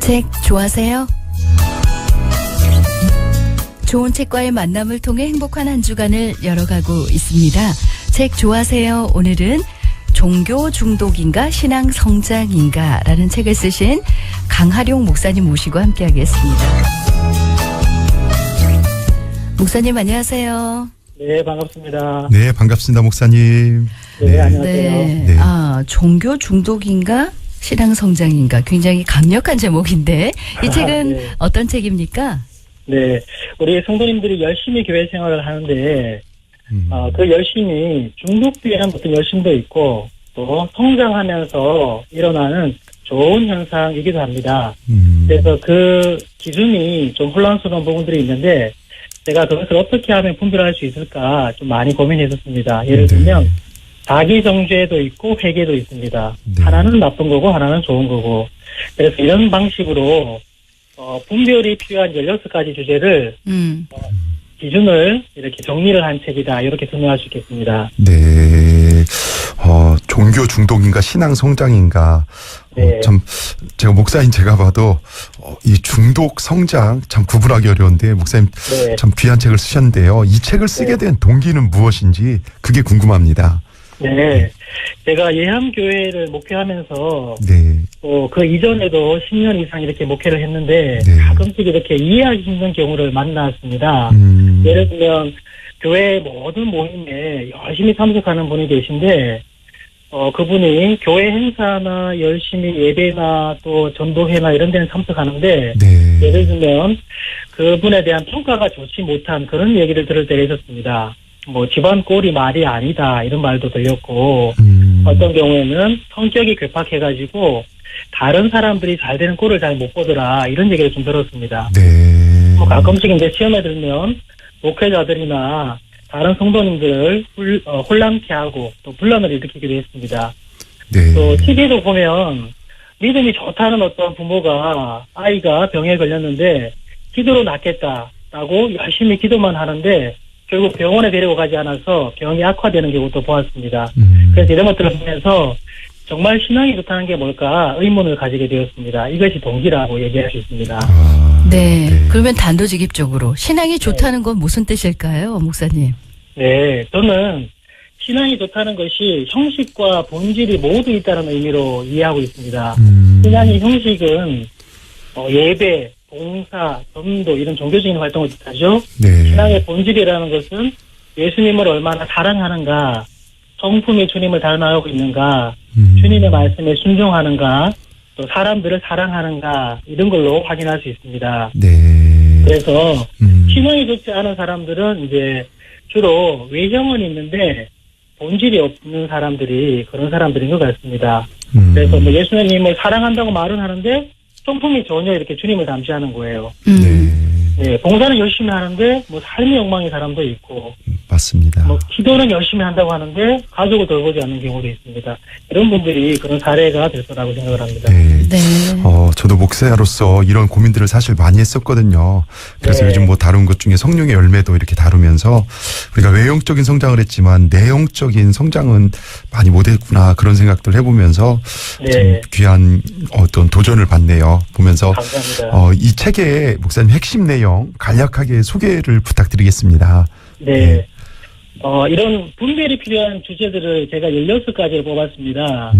책 좋아하세요? 좋은 책과의 만남을 통해 행복한 한 주간을 열어가고 있습니다. 책 좋아하세요? 오늘은 종교 중독인가 신앙 성장인가 라는 책을 쓰신 강하룡 목사님 모시고 함께하겠습니다. 목사님 안녕하세요. 네, 반갑습니다. 네, 반갑습니다, 목사님. 네, 안녕하세요. 네. 종교 중독인가 신앙 성장인가 굉장히 강력한 제목인데 이 책은 네. 어떤 책입니까? 네, 우리 성도님들이 열심히 교회 생활을 하는데 그 열심히 중독되는 어떤 열심도 있고 또 성장하면서 일어나는 좋은 현상이기도 합니다. 그래서 그 기준이 좀 혼란스러운 부분들이 있는데 제가 그것을 어떻게 하면 분별할 수 있을까 좀 많이 고민했었습니다. 예를 들면 자기 정죄도 있고 회개도 있습니다. 네. 하나는 나쁜 거고 하나는 좋은 거고. 그래서 이런 방식으로 분별이 필요한 16가지 주제를 기준을 이렇게 정리를 한 책이다. 이렇게 설명할 수 있겠습니다. 네. 종교 중독인가 신앙 성장인가. 네. 참 제가 목사인 제가 봐도 이 중독 성장 참 구분하기 어려운데 목사님 네. 참 귀한 책을 쓰셨는데요. 이 책을 쓰게 된 동기는 무엇인지 그게 궁금합니다. 네. 제가 예함교회를 목회하면서 네. 그 이전에도 10년 이상 이렇게 목회를 했는데 네. 가끔씩 이렇게 이해하기 힘든 경우를 만났습니다. 예를 들면 교회 모든 모임에 열심히 참석하는 분이 계신데 그분이 교회 행사나 열심히 예배나 또 전도회나 이런 데는 참석하는데 네. 예를 들면 그분에 대한 평가가 좋지 못한 그런 얘기를 들을 때가 있었습니다. 뭐 집안 꼴이 말이 아니다 이런 말도 들렸고 어떤 경우에는 성격이 괴팍해가지고 다른 사람들이 잘 되는 꼴을 잘 못 보더라 이런 얘기를 좀 들었습니다. 네. 가끔씩 이제 시험에 들면 목회자들이나 다른 성도님들을 혼란케 하고 또 분란을 일으키기도 했습니다. 네. 또 TV도 보면 믿음이 좋다는 어떤 부모가 아이가 병에 걸렸는데 기도로 낫겠다라고 열심히 기도만 하는데 결국 병원에 데리고 가지 않아서 병이 악화되는 경우도 보았습니다. 그래서 이런 것들을 보면서 정말 신앙이 좋다는 게 뭘까 의문을 가지게 되었습니다. 이것이 동기라고 얘기할 수 있습니다. 네. 그러면 단도직입적으로 신앙이 좋다는 건 무슨 뜻일까요, 목사님? 네, 저는 신앙이 좋다는 것이 형식과 본질이 모두 있다는 의미로 이해하고 있습니다. 신앙의 형식은 예배, 봉사, 전도 이런 종교적인 활동을 뜻하죠. 네. 신앙의 본질이라는 것은 예수님을 얼마나 사랑하는가, 성품이 주님을 닮아가고 있는가, 주님의 말씀에 순종하는가, 또 사람들을 사랑하는가 이런 걸로 확인할 수 있습니다. 네. 그래서 신앙이 좋지 않은 사람들은 이제 주로 외형은 있는데 본질이 없는 사람들이 그런 사람들인 것 같습니다. 그래서 뭐 예수님을 사랑한다고 말은 하는데 성품이 전혀 이렇게 주님을 닮지 않은 거예요. 네, 봉사는 열심히 하는데 뭐 삶의 욕망의 사람도 있고, 맞습니다. 뭐 기도는 열심히 한다고 하는데 가족을 돌보지 않는 경우도 있습니다. 이런 분들이 그런 사례가 될 거라고 생각을 합니다. 네. 네. 저도 목사로서 이런 고민들을 사실 많이 했었거든요. 그래서 네. 요즘 뭐 다룬 것 중에 성령의 열매도 이렇게 다루면서 우리가 외형적인 성장을 했지만 내용적인 성장은 많이 못했구나 그런 생각들 해보면서 네. 참 귀한 어떤 도전을 받네요. 보면서 감사합니다. 이 책의 목사님 핵심 내용 간략하게 소개를 부탁드리겠습니다. 네. 이런 분별이 필요한 주제들을 제가 16가지를 뽑았습니다.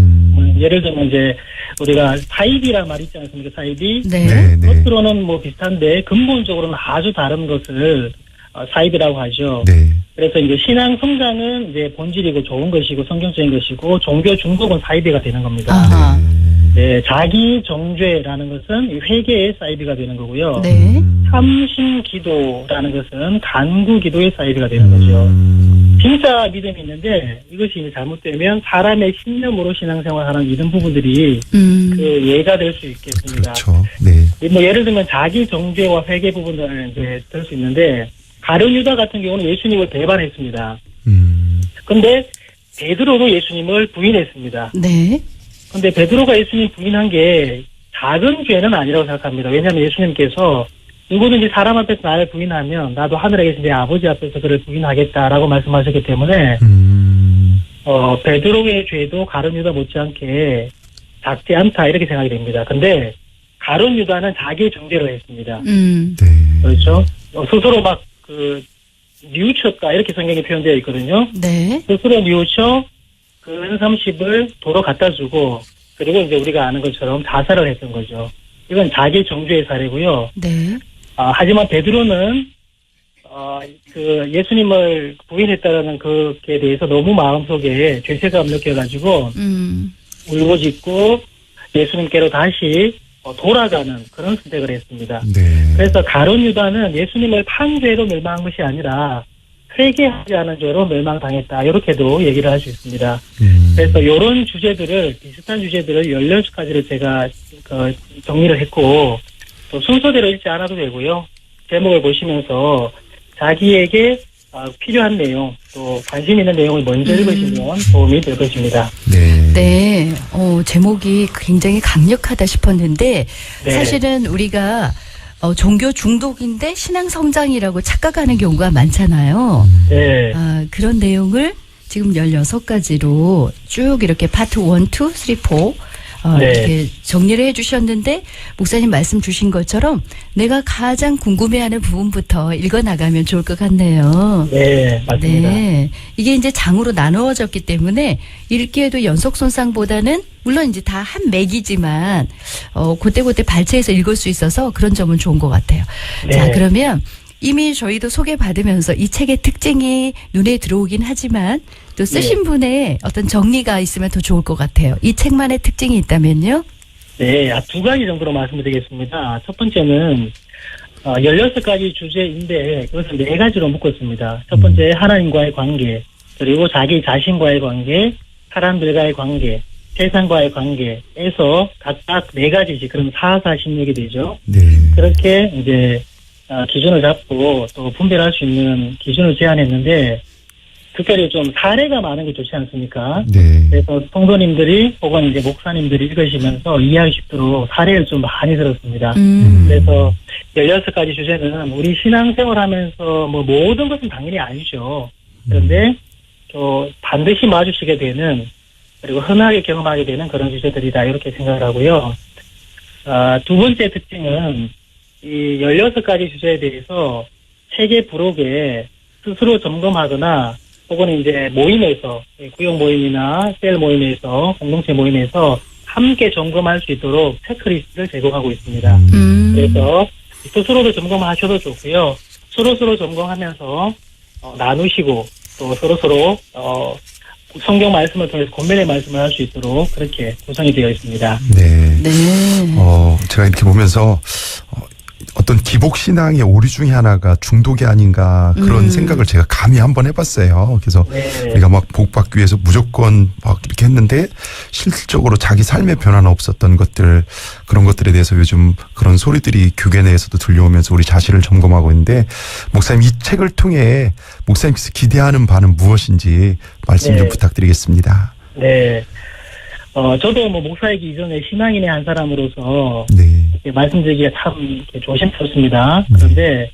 예를 들면 이제 우리가 사이비란 말 있지 않습니까? 사이비. 네. 네, 네. 겉으로는 뭐 비슷한데 근본적으로는 아주 다른 것을 사이비라고 하죠. 네. 그래서 이제 신앙 성장은 이제 본질이고 좋은 것이고 성경적인 것이고 종교 중독은 사이비가 되는 겁니다. 아하. 네, 자기 정죄라는 것은 이 회개의 사이비가 되는 거고요. 네. 참심 기도라는 것은 간구 기도의 사이비가 되는 거죠. 진짜 믿음이 있는데 이것이 이제 잘못되면 사람의 신념으로 신앙생활하는 이런 부분들이 그 예가 될 수 있겠습니다. 그렇죠. 네. 뭐 예를 들면 자기 정죄와 회개 부분들은 이제 될 수 있는데 가룟 유다 같은 경우는 예수님을 배반했습니다. 근데 베드로도 예수님을 부인했습니다. 네. 근데 베드로가 예수님 부인한 게 작은 죄는 아니라고 생각합니다. 왜냐하면 예수님께서 누구든지 사람 앞에서 나를 부인하면 나도 하늘에 계신 내 아버지 앞에서 그를 부인하겠다라고 말씀하셨기 때문에 베드로의 죄도 가룟 유다 못지않게 작지 않다 이렇게 생각이 됩니다. 근데 가론 유다는 자기 정죄를 했습니다. 네. 그렇죠. 스스로 막 뉘우쳤다 이렇게 성경에 표현되어 있거든요. 네. 스스로 뉘우쳐 그 은30을 도로 갖다 주고 그리고 이제 우리가 아는 것처럼 자살을 했던 거죠. 이건 자기 정죄의 사례고요. 네. 하지만 베드로는 그 예수님을 부인했다라는 그에 대해서 너무 마음속에 죄책감을 느껴가지고 울부짖고 예수님께로 다시 돌아가는 그런 선택을 했습니다. 네. 그래서 가룟 유다는 예수님을 판 죄로 멸망한 것이 아니라 회개하지 않은 죄로 멸망당했다. 이렇게도 얘기를 할 수 있습니다. 그래서 이런 주제들을 비슷한 주제들을 16가지를 제가 정리를 했고 또 순서대로 읽지 않아도 되고요. 제목을 보시면서 자기에게 필요한 내용 또 관심 있는 내용을 먼저 읽으시면 도움이 될 것입니다. 네. 네. 제목이 굉장히 강력하다 싶었는데 네. 사실은 우리가 종교 중독인데 신앙 성장이라고 착각하는 경우가 많잖아요. 네. 그런 내용을 지금 16가지로 쭉 이렇게 파트 1, 2, 3, 4 네. 이렇게 정리를 해주셨는데 목사님 말씀 주신 것처럼 내가 가장 궁금해하는 부분부터 읽어나가면 좋을 것 같네요. 네, 맞습니다. 네. 이게 이제 장으로 나누어졌기 때문에 읽기에도 연속 손상보다는 물론 이제 다 한 맥이지만 그때 발췌해서 읽을 수 있어서 그런 점은 좋은 것 같아요. 네. 자, 그러면 이미 저희도 소개받으면서 이 책의 특징이 눈에 들어오긴 하지만 또 쓰신 분의 어떤 정리가 있으면 더 좋을 것 같아요. 이 책만의 특징이 있다면요? 네, 2가지 정도로 말씀드리겠습니다. 첫 번째는 16가지 주제인데 그것을 4가지로 묶었습니다. 첫 번째 하나님과의 관계, 그리고 자기 자신과의 관계, 사람들과의 관계, 세상과의 관계에서 각각 4가지씩 그럼 4, 4, 16이 되죠. 네. 그렇게 이제 기준을 잡고 또 분별할 수 있는 기준을 제안했는데 특별히 좀 사례가 많은 게 좋지 않습니까? 네. 그래서 성도님들이 혹은 이제 목사님들이 읽으시면서 이해하기 쉽도록 사례를 좀 많이 들었습니다. 그래서 16가지 주제는 우리 신앙생활 하면서 뭐 모든 것은 당연히 아니죠. 그런데 또 반드시 마주치게 되는 그리고 흔하게 경험하게 되는 그런 주제들이다 이렇게 생각을 하고요. 2번째 특징은 이 16가지 주제에 대해서 책의 부록에 스스로 점검하거나 혹은 이제 모임에서 구역 모임이나 셀 모임에서 공동체 모임에서 함께 점검할 수 있도록 체크리스트를 제공하고 있습니다. 그래서 스스로도 점검하셔도 좋고요. 서로 점검하면서 나누시고 또 서로 성경 말씀을 통해서 권면의 말씀을 할 수 있도록 그렇게 구성이 되어 있습니다. 네. 네. 제가 이렇게 보면서 어떤 기복신앙의 오류 중에 하나가 중독이 아닌가 그런 생각을 제가 감히 한번 해봤어요. 그래서 네. 우리가 막 복받기 위해서 무조건 막 이렇게 했는데 실질적으로 자기 삶의 변화는 없었던 것들 그런 것들에 대해서 요즘 그런 소리들이 교계 내에서도 들려오면서 우리 자신을 점검하고 있는데 목사님 이 책을 통해 목사님께서 기대하는 바는 무엇인지 말씀 좀 네. 부탁드리겠습니다. 네. 저도 뭐 목사이기 이전에 신앙인의 한 사람으로서 네. 이렇게 말씀드리기가 참 이렇게 조심스럽습니다. 그런데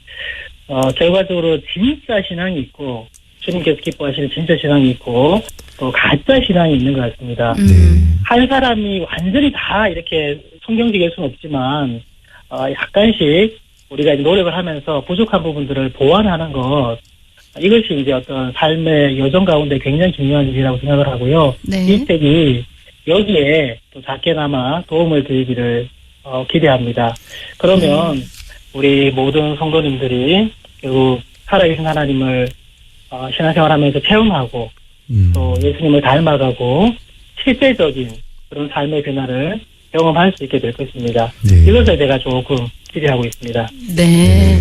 결과적으로 진짜 신앙이 있고 주님께서 기뻐하시는 진짜 신앙이 있고 또 가짜 신앙이 있는 것 같습니다. 네. 한 사람이 완전히 다 이렇게 성경적일 수는 없지만 약간씩 우리가 이제 노력을 하면서 부족한 부분들을 보완하는 것 이것이 이제 어떤 삶의 여정 가운데 굉장히 중요한 일이라고 생각을 하고요. 네. 이 책이 여기에 또 작게나마 도움을 드리기를 기대합니다. 그러면 우리 모든 성도님들이 결국 살아계신 하나님을 신앙생활하면서 체험하고 또 예수님을 닮아가고 실제적인 그런 삶의 변화를 경험할 수 있게 될 것입니다. 네. 이것을 제가 조금 기대하고 있습니다. 네.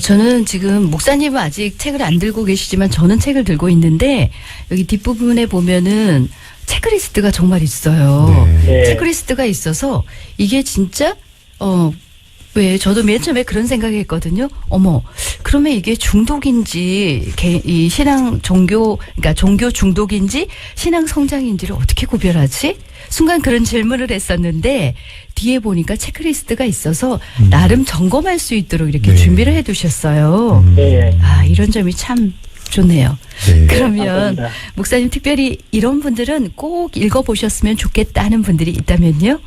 저는 지금 목사님은 아직 책을 안 들고 계시지만 저는 책을 들고 있는데 여기 뒷부분에 보면은 체크리스트가 정말 있어요. 네. 체크리스트가 있어서 이게 진짜 왜 저도 맨 처음에 그런 생각했거든요. 어머, 그러면 이게 중독인지 이 신앙 그러니까 종교 중독인지 신앙 성장인지를 어떻게 구별하지? 순간 그런 질문을 했었는데 뒤에 보니까 체크리스트가 있어서 나름 점검할 수 있도록 이렇게 네. 준비를 해두셨어요. 네. 이런 점이 참 좋네요. 네. 그러면 감사합니다. 목사님 특별히 이런 분들은 꼭 읽어보셨으면 좋겠다는 분들이 있다면요?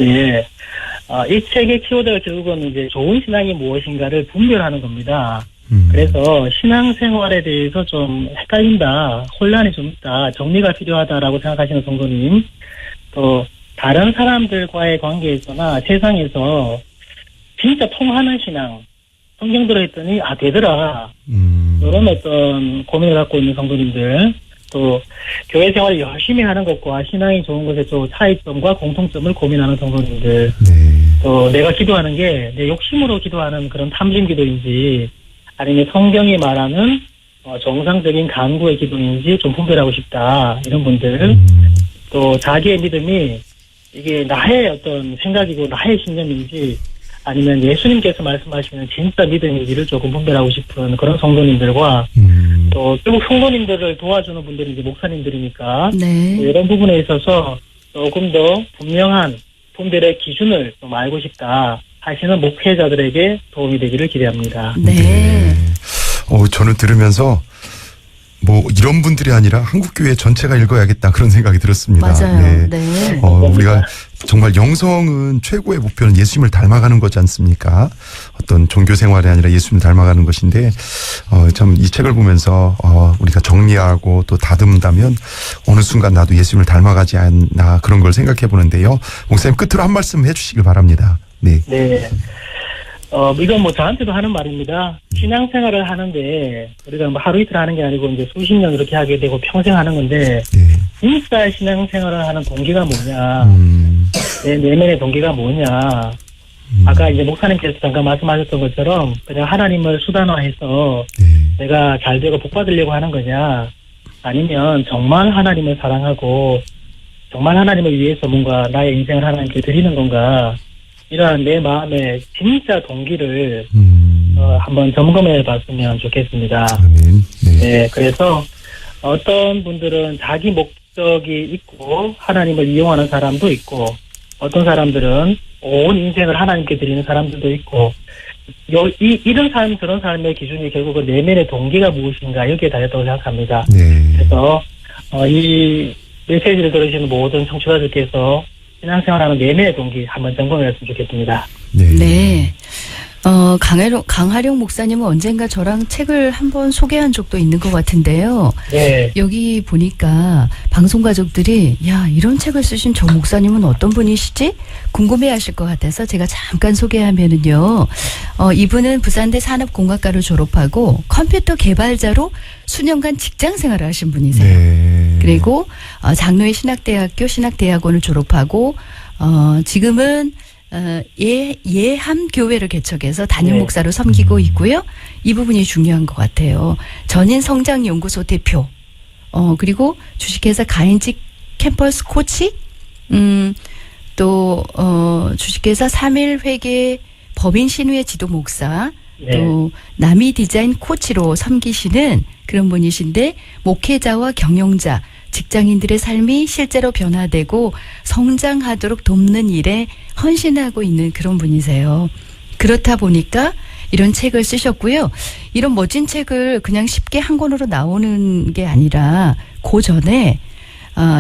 예. 이 책의 키워드가 결국은 이제 좋은 신앙이 무엇인가를 분별하는 겁니다. 그래서 신앙생활에 대해서 좀 헷갈린다, 혼란이 좀 있다, 정리가 필요하다라고 생각하시는 성도님, 또 다른 사람들과의 관계에서나 세상에서 진짜 통하는 신앙, 성경 들어있더니 되더라, 이런 어떤 고민을 갖고 있는 성도님들, 또 교회 생활을 열심히 하는 것과 신앙이 좋은 것의 또 차이점과 공통점을 고민하는 성도님들, 또 내가 기도하는 게 내 욕심으로 기도하는 그런 탐심 기도인지 아니면 성경이 말하는 정상적인 간구의 기도인지 좀 분별하고 싶다, 이런 분들, 또 자기의 믿음이 이게 나의 어떤 생각이고 나의 신념인지 아니면 예수님께서 말씀하시는 진짜 믿음인지를 조금 분별하고 싶은 그런 성도님들과 또 결국 성도님들을 도와주는 분들이 이제 목사님들이니까 네. 이런 부분에 있어서 조금 더 분명한 분별의 기준을 좀 알고 싶다 하시는 목회자들에게 도움이 되기를 기대합니다. 네. 저는 들으면서 뭐 이런 분들이 아니라 한국교회 전체가 읽어야겠다 그런 생각이 들었습니다. 맞아요. 네. 네. 우리가 정말 영성은 최고의 목표는 예수님을 닮아가는 거지 않습니까? 어떤 종교 생활이 아니라 예수님을 닮아가는 것인데 참 이 책을 보면서 우리가 정리하고 또 다듬다면 어느 순간 나도 예수님을 닮아가지 않나 그런 걸 생각해 보는데요. 목사님 끝으로 한 말씀 해주시길 바랍니다. 네. 네. 이건 뭐 저한테도 하는 말입니다. 신앙생활을 하는데 우리가 뭐 하루 이틀 하는 게 아니고 이제 수십 년 이렇게 하게 되고 평생 하는 건데 진짜 신앙생활을 하는 동기가 뭐냐, 내 내면의 동기가 뭐냐. 아까 이제 목사님께서 잠깐 말씀하셨던 것처럼 그냥 하나님을 수단화해서 내가 잘 되고 복 받으려고 하는 거냐, 아니면 정말 하나님을 사랑하고 정말 하나님을 위해서 뭔가 나의 인생을 하나님께 드리는 건가, 이러한 내 마음의 진짜 동기를 한번 점검해 봤으면 좋겠습니다. 아멘. 네, 그래서 어떤 분들은 자기 목적이 있고 하나님을 이용하는 사람도 있고, 어떤 사람들은 온 인생을 하나님께 드리는 사람들도 있고, 이런 삶 저런 삶의 기준이 결국은 내면의 동기가 무엇인가 여기에 달렸다고 생각합니다. 그래서 이 메시지를 들으시는 모든 청취자들께서 신앙생활하는 내면의 동기 한번 점검해봤으면 좋겠습니다. 네. 강하룡 목사님은 언젠가 저랑 책을 한번 소개한 적도 있는 것 같은데요. 네. 여기 보니까 방송 가족들이 이런 책을 쓰신 저 목사님은 어떤 분이시지? 궁금해하실 것 같아서 제가 잠깐 소개하면은요. 이분은 부산대 산업공학과를 졸업하고 컴퓨터 개발자로 수년간 직장 생활을 하신 분이세요. 네. 그리고 장로의 신학대학교 신학대학원을 졸업하고 지금은 예함교회를 개척해서 담임 목사로 섬기고 있고요. 이 부분이 중요한 것 같아요. 전인성장연구소 대표, 그리고 주식회사 가인직 캠퍼스 코치, 또 주식회사 3.1회계 법인신우의 지도 목사, 또 남이 디자인 코치로 섬기시는 그런 분이신데, 목회자와 경영자, 직장인들의 삶이 실제로 변화되고 성장하도록 돕는 일에 헌신하고 있는 그런 분이세요. 그렇다 보니까 이런 책을 쓰셨고요. 이런 멋진 책을 그냥 쉽게 한 권으로 나오는 게 아니라 그 전에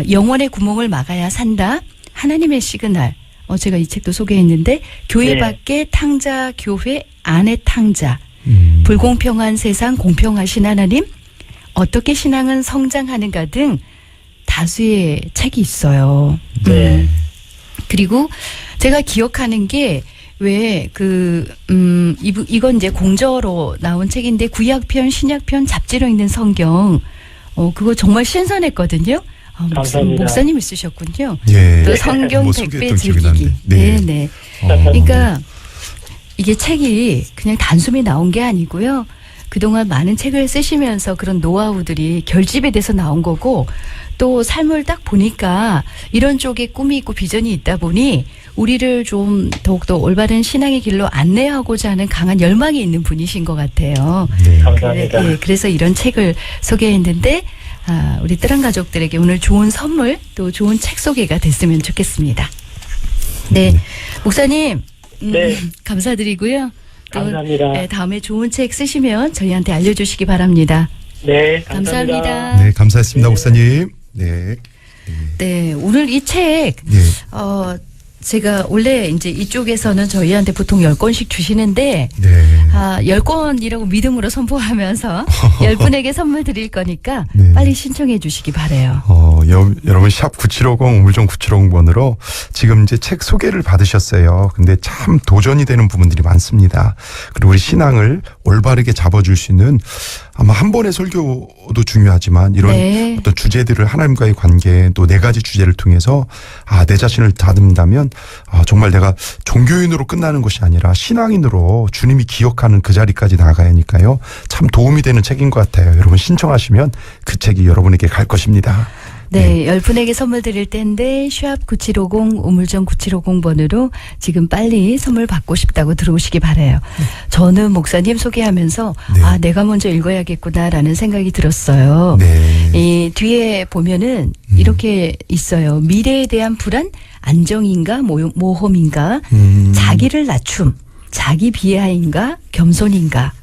영혼의 구멍을 막아야 산다, 하나님의 시그널, 제가 이 책도 소개했는데, 교회 밖의 탕자, 교회 안의 탕자, 불공평한 세상 공평하신 하나님, 어떻게 신앙은 성장하는가 등 다수의 책이 있어요. 그리고 제가 기억하는 게 이건 이제 공저로 나온 책인데, 구약편, 신약편 잡지로 있는 성경, 그거 정말 신선했거든요. 목사님이 쓰셨군요. 또 성경 100배 즐기기. 네네. 그러니까 이게 책이 그냥 단숨에 나온 게 아니고요. 그동안 많은 책을 쓰시면서 그런 노하우들이 결집이 돼서 나온 거고, 또 삶을 딱 보니까 이런 쪽에 꿈이 있고 비전이 있다 보니 우리를 좀 더욱더 올바른 신앙의 길로 안내하고자 하는 강한 열망이 있는 분이신 것 같아요. 감사합니다. 그래서 이런 책을 소개했는데, 우리 뜨란 가족들에게 오늘 좋은 선물, 또 좋은 책 소개가 됐으면 좋겠습니다. 네, 목사님, 감사드리고요. 감사합니다. 네, 다음에 좋은 책 쓰시면 저희한테 알려주시기 바랍니다. 네, 감사합니다. 네, 감사했습니다, 목사님. 네, 오늘 이 책, 제가 원래 이제 이쪽에서는 저희한테 보통 10권씩 주시는데 네. 10권이라고 믿음으로 선포하면서 10분에게 선물 드릴 거니까 네. 빨리 신청해 주시기 바래요. 여러분 샵 9750 우물정 9750번으로 지금 이제 책 소개를 받으셨어요. 근데 참 도전이 되는 부분들이 많습니다. 그리고 우리 신앙을 올바르게 잡아줄 수 있는 아마 한 번의 설교도 중요하지만 이런 네. 어떤 주제들을 하나님과의 관계 또 4가지 주제를 통해서 내 자신을 다듬는다면 정말 내가 종교인으로 끝나는 것이 아니라 신앙인으로 주님이 기억하는 그 자리까지 나가야 하니까요. 참 도움이 되는 책인 것 같아요. 여러분 신청하시면 그 책이 여러분에게 갈 것입니다. 네, 10분에게 선물 드릴 텐데 샵 9750 우물정 9750번으로 지금 빨리 선물 받고 싶다고 들어오시기 바라요. 저는 목사님 소개하면서 네. 내가 먼저 읽어야겠구나라는 생각이 들었어요. 네. 이 뒤에 보면은 이렇게 있어요. 미래에 대한 불안, 안정인가 모험인가, 자기를 낮춤, 자기 비하인가 겸손인가.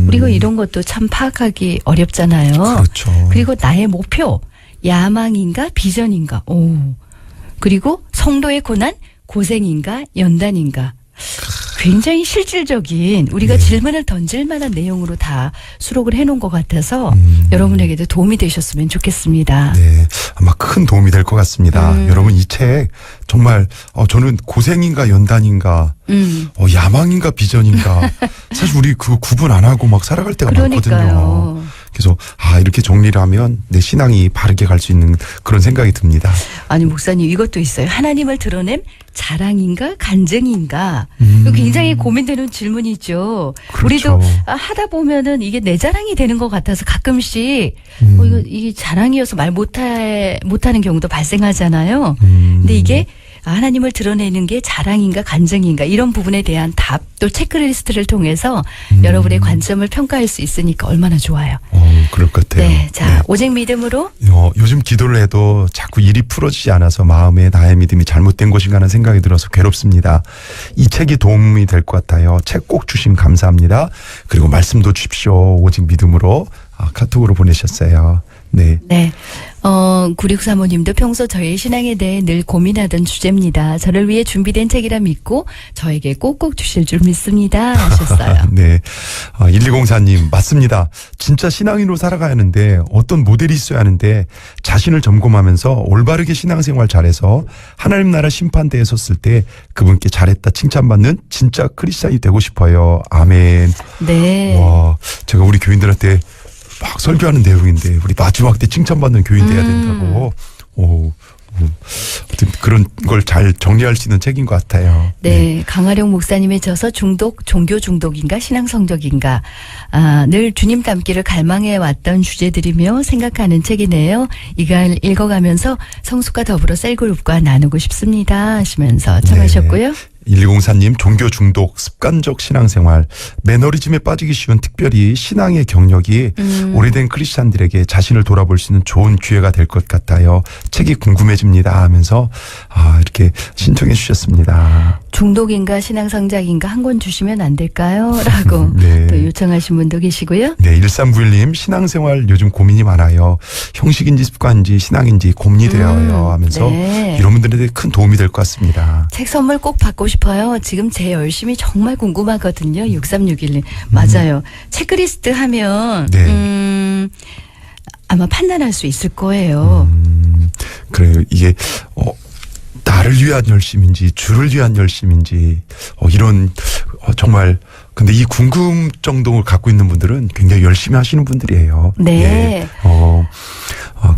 그리고 이런 것도 참 파악하기 어렵잖아요. 그렇죠. 그리고 나의 목표, 야망인가 비전인가. 그리고 성도의 고난, 고생인가 연단인가. 굉장히 실질적인 우리가 질문을 던질 만한 내용으로 다 수록을 해놓은 것 같아서 여러분에게도 도움이 되셨으면 좋겠습니다. 네, 아마 큰 도움이 될 것 같습니다. 여러분 이 책 정말 저는 고생인가 연단인가 야망인가 비전인가 사실 우리 그거 구분 안 하고 막 살아갈 때가 많거든요. 그러니까요. 그래서 이렇게 정리를 하면 내 신앙이 바르게 갈 수 있는 그런 생각이 듭니다. 아니 목사님 이것도 있어요. 하나님을 드러냄 자랑인가 간증인가. 이거 굉장히 고민되는 질문이죠. 그렇죠. 우리도 하다 보면은 이게 내 자랑이 되는 것 같아서 가끔씩 이게 자랑이어서 말 못하는 경우도 발생하잖아요. 근데 이게 하나님을 드러내는 게 자랑인가 간증인가 이런 부분에 대한 답 또 체크리스트를 통해서 여러분의 관점을 평가할 수 있으니까 얼마나 좋아요. 그럴 것 같아요. 네, 자 오직 믿음으로. 요즘 기도를 해도 자꾸 일이 풀어지지 않아서 마음에 나의 믿음이 잘못된 것인가 하는 생각이 들어서 괴롭습니다. 이 책이 도움이 될 것 같아요. 책 꼭 주시면 감사합니다. 그리고 말씀도 주십시오. 오직 믿음으로 카톡으로 보내셨어요. 네. 네. 9635님도 평소 저의 신앙에 대해 늘 고민하던 주제입니다. 저를 위해 준비된 책이라 믿고 저에게 꼭꼭 주실 줄 믿습니다. 하셨어요. 네. 1204님, 맞습니다. 진짜 신앙인으로 살아가야 하는데 어떤 모델이 있어야 하는데 자신을 점검하면서 올바르게 신앙생활 잘해서 하나님 나라 심판대에 섰을 때 그분께 잘했다 칭찬받는 진짜 크리스찬이 되고 싶어요. 아멘. 네. 와, 제가 우리 교인들한테 막 설교하는 내용인데 우리 마지막 때 칭찬받는 교인 돼야 된다고. 그런 걸 잘 정리할 수 있는 책인 것 같아요. 네. 강화룡 목사님의 저서 종교 중독인가 신앙 성적인가 늘 주님 닮기를 갈망해 왔던 주제들이며 생각하는 책이네요. 이걸 읽어가면서 성숙과 더불어 셀그룹과 나누고 싶습니다 하시면서 청하셨고요. 1204님 종교 중독 습관적 신앙생활 매너리즘에 빠지기 쉬운 특별히 신앙의 경력이 오래된 크리스찬들에게 자신을 돌아볼 수 있는 좋은 기회가 될 것 같아요. 책이 궁금해집니다 하면서 이렇게 신청해 주셨습니다. 중독인가 신앙 성장인가 한 권 주시면 안 될까요? 라고 네. 또 요청하신 분도 계시고요. 네, 1391님 신앙생활 요즘 고민이 많아요. 형식인지 습관인지 신앙인지 고민이 되어요 하면서 네. 이런 분들한테 큰 도움이 될 것 같습니다. 책 선물 꼭 받고 싶어요. 지금 제 열심히 정말 궁금하거든요. 6361님. 맞아요. 체크리스트 하면 네. 아마 판단할 수 있을 거예요. 그래요. 이게 나를 위한 열심인지 주를 위한 열심인지 이런 정말 근데 이 궁금증을 갖고 있는 분들은 굉장히 열심히 하시는 분들이에요. 네. 예.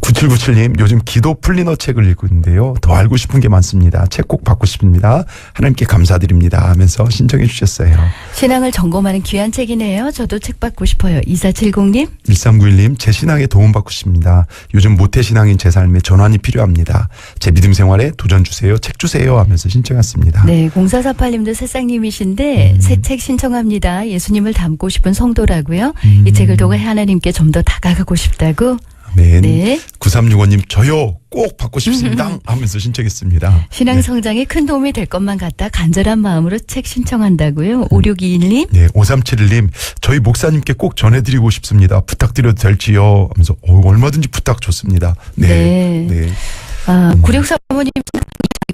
9797님 요즘 기도 플리너 책을 읽고 있는데요. 더 알고 싶은 게 많습니다. 책 꼭 받고 싶습니다. 하나님께 감사드립니다 하면서 신청해 주셨어요. 신앙을 점검하는 귀한 책이네요. 저도 책 받고 싶어요. 2470님. 1391님 제 신앙에 도움받고 싶습니다. 요즘 모태신앙인 제 삶에 전환이 필요합니다. 제 믿음 생활에 도전 주세요. 책 주세요 하면서 신청했습니다. 네. 0448님도 새싹님이신데 새 책 신청합니다. 예수님을 닮고 싶은 성도라고요. 이 책을 통해 하나님께 좀 더 다가가고 싶다고. 아멘. 네. 9365님 저요 꼭 받고 싶습니다 하면서 신청했습니다. 신앙 성장에 큰 도움이 될 것만 같다 간절한 마음으로 책 신청한다고요. 5621님. 네, 5371님 저희 목사님께 꼭 전해드리고 싶습니다. 부탁드려도 될지요 하면서 얼마든지 부탁 좋습니다. 네. 네. 9635님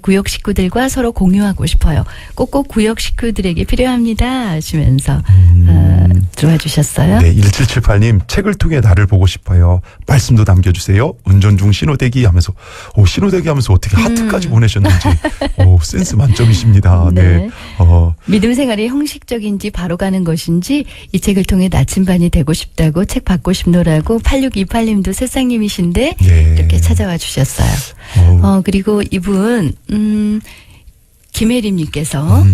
구역 식구들과 서로 공유하고 싶어요. 꼭꼭 구역 식구들에게 필요합니다 하시면서 들어와 주셨어요. 네, 1778님 책을 통해 나를 보고 싶어요. 말씀도 남겨주세요. 운전 중 신호대기 하면서 신호대기 하면서 어떻게 하트까지 보내셨는지 센스 만점이십니다. 네. 네. 믿음 생활이 형식적인지 바로 가는 것인지 이 책을 통해 나침반이 되고 싶다고 책 받고 싶노라고 8628님도 새싹님이신데 네. 이렇게 찾아와 주셨어요. 그리고 이분 김혜림님께서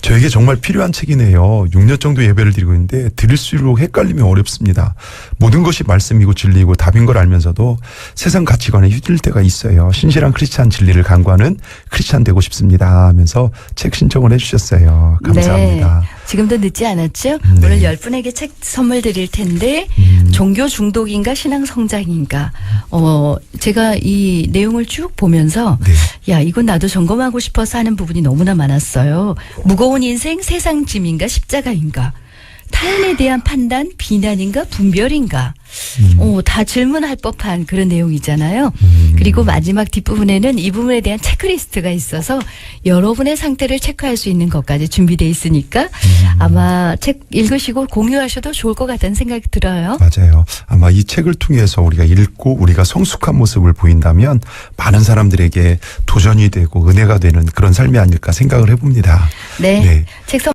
저에게 정말 필요한 책이네요. 6년 정도 예배를 드리고 있는데 들을수록 헷갈림이 어렵습니다. 모든 것이 말씀이고 진리이고 답인 걸 알면서도 세상 가치관에 휘둘릴 때가 있어요. 신실한 크리스찬 진리를 강구하는 크리스찬 되고 싶습니다 하면서 책 신청을 해주셨어요. 감사합니다. 네. 지금도 늦지 않았죠? 네. 오늘 10분에게 책 선물 드릴 텐데 종교 중독인가 신앙 성장인가 제가 이 내용을 쭉 보면서 네. 야 이건 나도 점검하고 싶어서 하는 부분이 너무나 많았어요. 무거운 인생 세상 짐인가 십자가인가 타인에 대한 판단 비난인가 분별인가 다 질문할 법한 그런 내용이잖아요. 그리고 마지막 뒷부분에는 이 부분에 대한 체크리스트가 있어서 여러분의 상태를 체크할 수 있는 것까지 준비되어 있으니까 아마 책 읽으시고 공유하셔도 좋을 것 같다는 생각이 들어요. 맞아요. 아마 이 책을 통해서 우리가 읽고 우리가 성숙한 모습을 보인다면 많은 사람들에게 도전이 되고 은혜가 되는 그런 삶이 아닐까 생각을 해봅니다. 네. 네. 책